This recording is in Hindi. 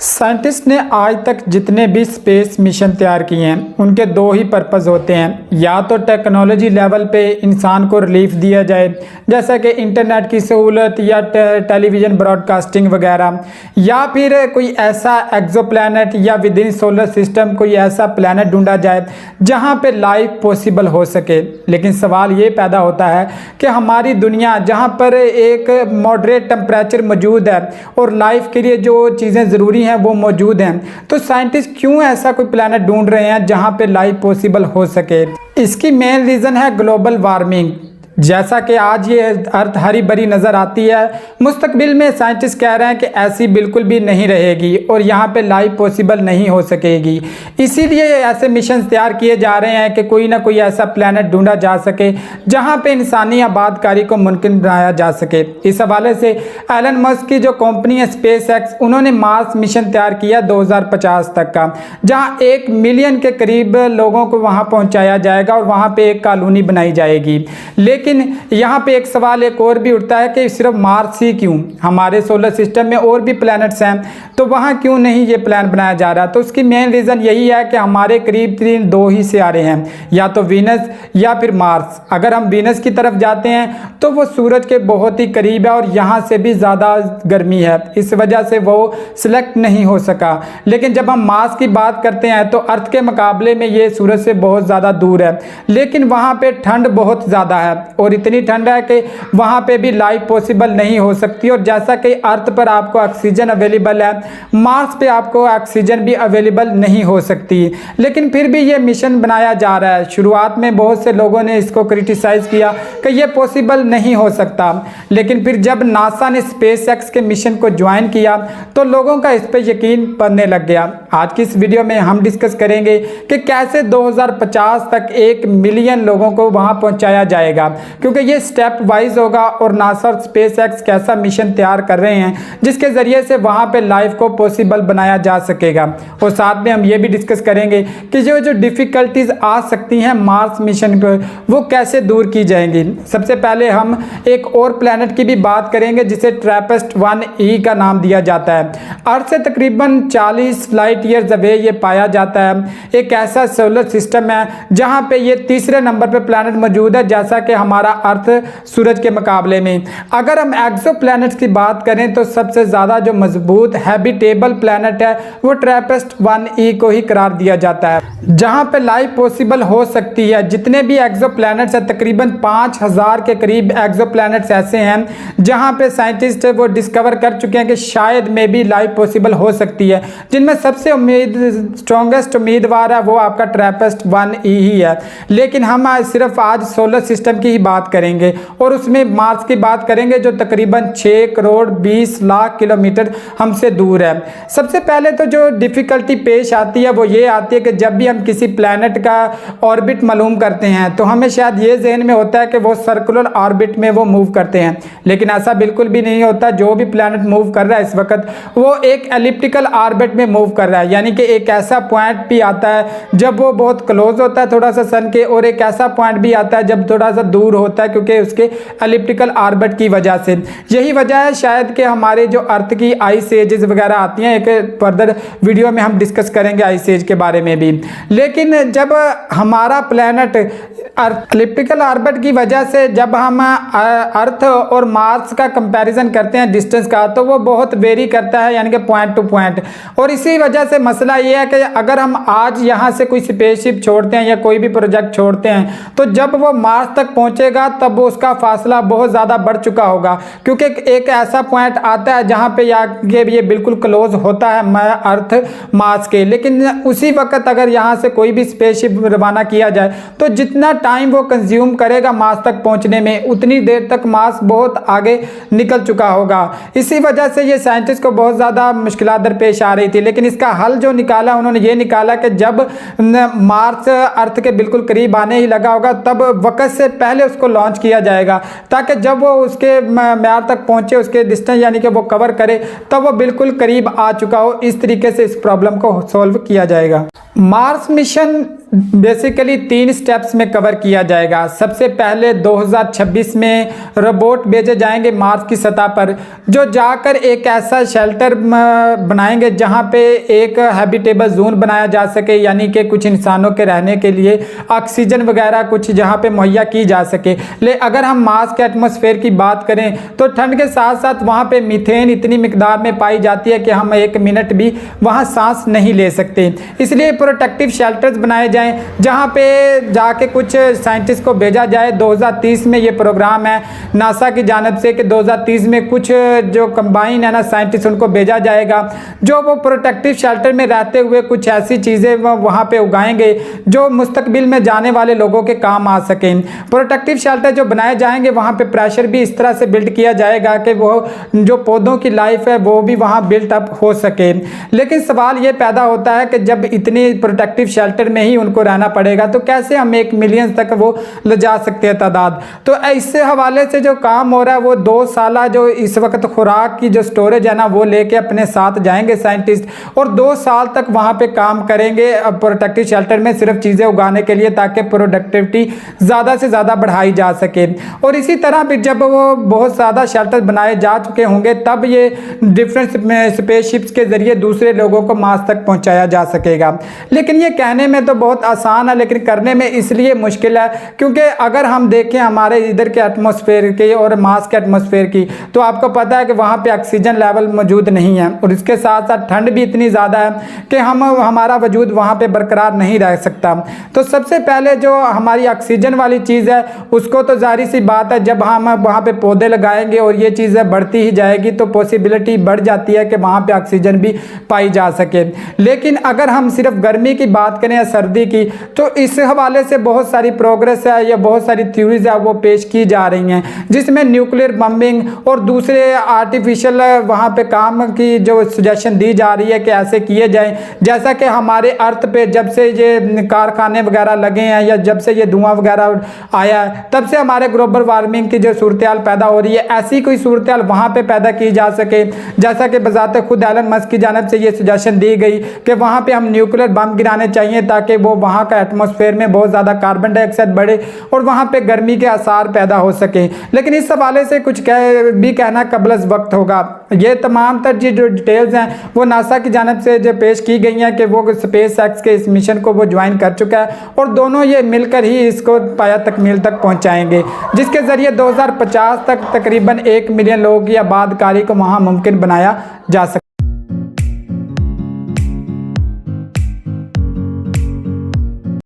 साइंटिस्ट ने आज तक जितने भी स्पेस मिशन तैयार किए हैं उनके दो ही पर्पज़ होते हैं, या तो टेक्नोलॉजी लेवल पे इंसान को रिलीफ दिया जाए जैसा कि इंटरनेट की सहूलत या टेलीविज़न ब्रॉडकास्टिंग वगैरह, या फिर कोई ऐसा एक्सोप्लैनेट या विद इन सोलर सिस्टम कोई ऐसा प्लैनेट ढूंढा जाए जहां पे लाइफ पॉसिबल हो सके। लेकिन सवाल ये पैदा होता है कि हमारी दुनिया जहां पर एक मॉडरेट टेम्परेचर मौजूद है और लाइफ के लिए जो चीज़ें ज़रूरी हैं वो मौजूद हैं, तो साइंटिस्ट क्यों ऐसा कोई प्लैनेट ढूंढ रहे हैं जहां पे लाइफ पॉसिबल हो सके। इसकी मेन रीज़न है ग्लोबल वार्मिंग। जैसा कि आज ये अर्थ हरी भरी नज़र आती है, मुस्तकबिल में साइंटिस्ट कह रहे हैं कि ऐसी बिल्कुल भी नहीं रहेगी और यहाँ पे लाइफ पॉसिबल नहीं हो सकेगी। इसीलिए ऐसे मिशन तैयार किए जा रहे हैं कि कोई ना कोई ऐसा प्लैनेट ढूंढा जा सके जहाँ पे इंसानी आबादकारी को मुमकिन बनाया जा सके। इस हवाले से एलन मस्क की जो कंपनी है स्पेस एक्स, उन्होंने मार्स मिशन तैयार किया 2050 तक का, जहाँ 1 मिलियन के करीब लोगों को वहाँ पहुँचाया जाएगा और वहाँ पर एक कॉलोनी बनाई जाएगी। लेकिन यहाँ पे एक सवाल एक और भी उठता है कि सिर्फ मार्स ही क्यों, हमारे सोलर सिस्टम में और भी प्लैनेट्स हैं, तो वहाँ क्यों नहीं ये प्लान बनाया जा रहा। तो उसकी मेन रीज़न यही है कि हमारे करीब दो ही सियारे हैं, या तो वीनस या फिर मार्स। अगर हम वीनस की तरफ जाते हैं तो वो सूरज के बहुत ही करीब है और यहाँ से भी ज़्यादा गर्मी है, इस वजह से वो सिलेक्ट नहीं हो सका। लेकिन जब हम मार्स की बात करते हैं तो अर्थ के मुकाबले में ये सूरज से बहुत ज़्यादा दूर है, लेकिन वहाँ पे ठंड बहुत ज़्यादा है और इतनी ठंड है कि वहाँ पे भी लाइफ पॉसिबल नहीं हो सकती। और जैसा कि अर्थ पर आपको ऑक्सीजन अवेलेबल है, मार्स पे आपको ऑक्सीजन भी अवेलेबल नहीं हो सकती। लेकिन फिर भी ये मिशन बनाया जा रहा है। शुरुआत में बहुत से लोगों ने इसको क्रिटिसाइज़ किया कि ये पॉसिबल नहीं हो सकता, लेकिन फिर जब नासा ने स्पेस एक्स के मिशन को ज्वाइन किया तो लोगों का इस पर यकीन पड़ने लग गया। आज की इस वीडियो में हम डिस्कस करेंगे कि कैसे 2050 तक 1 मिलियन लोगों को वहाँ पहुँचाया जाएगा, क्योंकि ये स्टेप वाइज होगा और नासा और स्पेस एक्स कैसा मिशन तैयार कर रहे हैं जिसके ज़रिए से वहाँ पे लाइफ को पॉसिबल बनाया जा सकेगा। और साथ में हम ये भी डिस्कस करेंगे कि जो डिफ़िकल्टीज आ सकती हैं मार्स मिशन पर, वो कैसे दूर की जाएंगी। सबसे पहले हम एक और प्लैनेट की भी बात करेंगे जिसे TRAPPIST-1e का नाम दिया जाता है। अर्थ से तकरीबन 40 लाइट ईयर्स अवे ये पाया जाता है। एक ऐसा सोलर सिस्टम है जहाँ पे ये तीसरे नंबर पर प्लैनेट मौजूद है, जैसा कि हमारा अर्थ सूरज के मुकाबले में। अगर हम एक्सोप्लैनेट्स की बात करें तो सबसे ज़्यादा जो मजबूत हैबिटेबल प्लैनेट है वो TRAPPIST-1e को ही करार दिया जाता है, जहां पे लाइफ पॉसिबल हो सकती है। जितने भी एक्सोप्लैनेट्स हैं, तकरीबन 5000 के करीब एक्सोप्लैनेट्स ऐसे हैं जहां पे साइंटिस्ट वो डिस्कवर कर चुके हैं कि शायद में भी लाइफ पॉसिबल हो सकती है। जिनमें सबसे स्ट्रॉन्गेस्ट उम्मीदवार है वो आपका TRAPPIST-1e ही है। लेकिन हम सिर्फ आज सोलर सिस्टम की ही बात करेंगे और उसमें मार्स की बात करेंगे जो तकरीबन 6 करोड़ 20 लाख किलोमीटर हमसे दूर है। सबसे पहले तो जो डिफ़िकल्टी पेश आती है वो ये आती है कि जब भी हम किसी प्लैनेट का ऑर्बिट मालूम करते हैं तो हमें शायद ये जहन में होता है कि वो सर्कुलर ऑर्बिट में वो मूव करते हैं, लेकिन ऐसा बिल्कुल भी नहीं होता। जो भी प्लैनेट मूव कर रहा है इस वक्त वो एक एलिप्टिकल ऑर्बिट में मूव कर रहा है, यानी कि एक ऐसा पॉइंट भी आता है जब वो बहुत क्लोज होता है थोड़ा सा सन के, और एक ऐसा पॉइंट भी आता है जब थोड़ा सा दूर होता है, क्योंकि उसके एलिप्टिकल ऑर्बिट की वजह से। यही वजह है शायद कि हमारे जो अर्थ की आइस एजेस वगैरह आती हैं, एक फर्दर वीडियो में हम डिस्कस करेंगे आइस एज के बारे में भी। लेकिन जब हमारा प्लैनेट एलिप्टिकल ऑर्बिट की वजह से जब हम अर्थ और मार्स का कंपैरिजन करते हैं डिस्टेंस का, तो वो बहुत वेरी करता है, यानी कि पॉइंट टू पॉइंट। और इसी वजह से मसला ये है कि अगर हम आज यहाँ से कोई स्पेसशिप छोड़ते हैं या कोई भी प्रोजेक्ट छोड़ते हैं, तो जब वो मार्स तक पहुँचेगा तब उसका फासला बहुत ज़्यादा बढ़ चुका होगा, क्योंकि एक ऐसा पॉइंट आता है जहाँ पे ये बिल्कुल क्लोज होता है अर्थ मार्स के। लेकिन उसी वक्त अगर यहाँ से कोई भी स्पेसशिप रवाना किया जाए तो जितना टाइम वो कंज्यूम करेगा मार्स तक पहुँचने में, उतनी देर तक मार्स बहुत आगे निकल चुका होगा। इसी वजह से ये साइंटिस्ट को बहुत ज़्यादा मुश्किलात दरपेश आ रही थी। लेकिन इसका हल जो निकाला उन्होंने ये निकाला कि जब मार्स अर्थ के बिल्कुल करीब आने ही लगा होगा तब वक्त से पहले उसको लॉन्च किया जाएगा, ताकि जब वो उसके म्यार तक पहुंचे, उसके डिस्टेंस यानी कि वो कवर करे, तब वो बिल्कुल करीब आ चुका हो। इस तरीके से इस प्रॉब्लम को सॉल्व किया जाएगा। मार्स मिशन बेसिकली 3 स्टेप्स में कवर किया जाएगा। सबसे पहले 2026 में रोबोट भेजे जाएंगे मार्स की सतह पर, जो जाकर एक ऐसा शेल्टर बनाएंगे जहां पे एक हैबिटेबल जोन बनाया जा सके, यानी कि कुछ इंसानों के रहने के लिए ऑक्सीजन वगैरह कुछ जहां पे मुहैया की जा सके। अगर हम मार्स के एटमॉस्फेयर की बात करें तो ठंड के साथ साथ वहां पे मीथेन इतनी मिकदार में पाई जाती है कि हम 1 मिनट भी वहां सांस नहीं ले सकते। इसलिए प्रोटेक्टिव शेल्टर्स बनाए जाएं जहां पे जाके कुछ साइंटिस्ट को भेजा जाए। 2030 में ये प्रोग्राम है नासा की जानिब से कि 2030 में कुछ जो कंबाइन है ना साइंटिस्ट, उनको भेजा जाएगा जो वो प्रोटेक्टिव शेल्टर में रहते हुए कुछ ऐसी चीज़ें वहाँ पे उगाएंगे जो मुस्तकबिल में जाने वाले लोगों के काम आ सकें। प्रोटेक्टिव शेल्टर जो बनाए जाएंगे वहाँ पे प्रेशर भी इस तरह से बिल्ड किया जाएगा कि वो जो पौधों की लाइफ है वो भी वहाँ बिल्ट अप हो सके। लेकिन सवाल ये पैदा होता है कि जब इतनी प्रोटेक्टिव शेल्टर में ही उनको रहना पड़ेगा तो कैसे हम 1 मिलियन तक वो ले जा सकते हैं तादाद। तो इस हवाले से जो काम हो रहा है वो 2 साल जो इस वक्त खुराक की जो स्टोरेज है ना वो लेके अपने साथ जाएंगे साइंटिस्ट, और 2 साल तक वहाँ पे काम करेंगे प्रोटेक्टिव शेल्टर में सिर्फ चीज़ें उगाने के लिए, ताकि प्रोडक्टिविटी ज़्यादा से ज़्यादा बढ़ाई जा सके। और इसी तरह भी जब वो बहुत ज़्यादा शेल्टर बनाए जा चुके होंगे तब ये डिफरेंट स्पेसशिप्स के ज़रिए दूसरे लोगों को मार्स तक पहुँचाया जा सकेगा। लेकिन ये कहने में तो बहुत आसान है, लेकिन करने में इसलिए मुश्किल है क्योंकि अगर हम देखें हमारे इधर के एटमॉस्फेयर की और मार्स के एटमॉस्फेयर की, तो आपको पता है कि वहाँ पे ऑक्सीजन लेवल मौजूद नहीं है, और इसके साथ साथ ठंड भी इतनी ज़्यादा है कि हमारा वजूद वहाँ पे बरकरार नहीं रह सकता। तो सबसे पहले जो हमारी ऑक्सीजन वाली चीज़ है उसको तो जाहिर सी बात है जब हम वहाँ पे पौधे लगाएंगे और ये चीज़ें बढ़ती ही जाएगी तो पॉसिबिलिटी बढ़ जाती है कि वहाँ पे ऑक्सीजन भी पाई जा सके। लेकिन अगर हम सिर्फ गर्मी की बात करें या सर्दी की, तो इस हवाले से बहुत सारी प्रोग्रेस है या बहुत सारी थ्योरीज है वो पेश की जा रही हैं, जिसमें न्यूक्लियर बम्बिंग और दूसरे आर्टिफिशियल वहाँ पे काम की जो सजेशन दी जा रही है कि ऐसे किए जाएं। जैसा कि हमारे अर्थ पे जब से ये कारखाने वगैरह लगे हैं या जब से ये धुआं वगैरह आया है तब से हमारे ग्लोबल वार्मिंग की जो सूरत हाल पैदा हो रही है, ऐसी कोई सूरत हाल वहाँ पे पैदा की जा सके। जैसा कि बजाते खुद एलन मस्क की जानिब से ये सजेशन दी गई कि वहाँ पे हम न्यूक्लियर बम गिराने चाहिए ताकि वो वहाँ का एटमॉस्फेयर में बहुत ज़्यादा कार्बन डाइऑक्साइड बढ़े और वहाँ पे गर्मी के आसार पैदा हो सके। लेकिन इस हवाले से कुछ कहना कबल वक्त होगा। ये तमाम तर जो डिटेल्स हैं वो नासा की जानिब से जो पेश की गई हैं कि वो स्पेस एक्स के इस मिशन को वो ज्वाइन कर चुका है और दोनों ये मिलकर ही इसको पाया तकमील तक पहुँचाएंगे, जिसके ज़रिए 2050 तक तकरीबन 1 मिलियन लोगों की आबादकारी को वहाँ मुमकिन बनाया जा सके।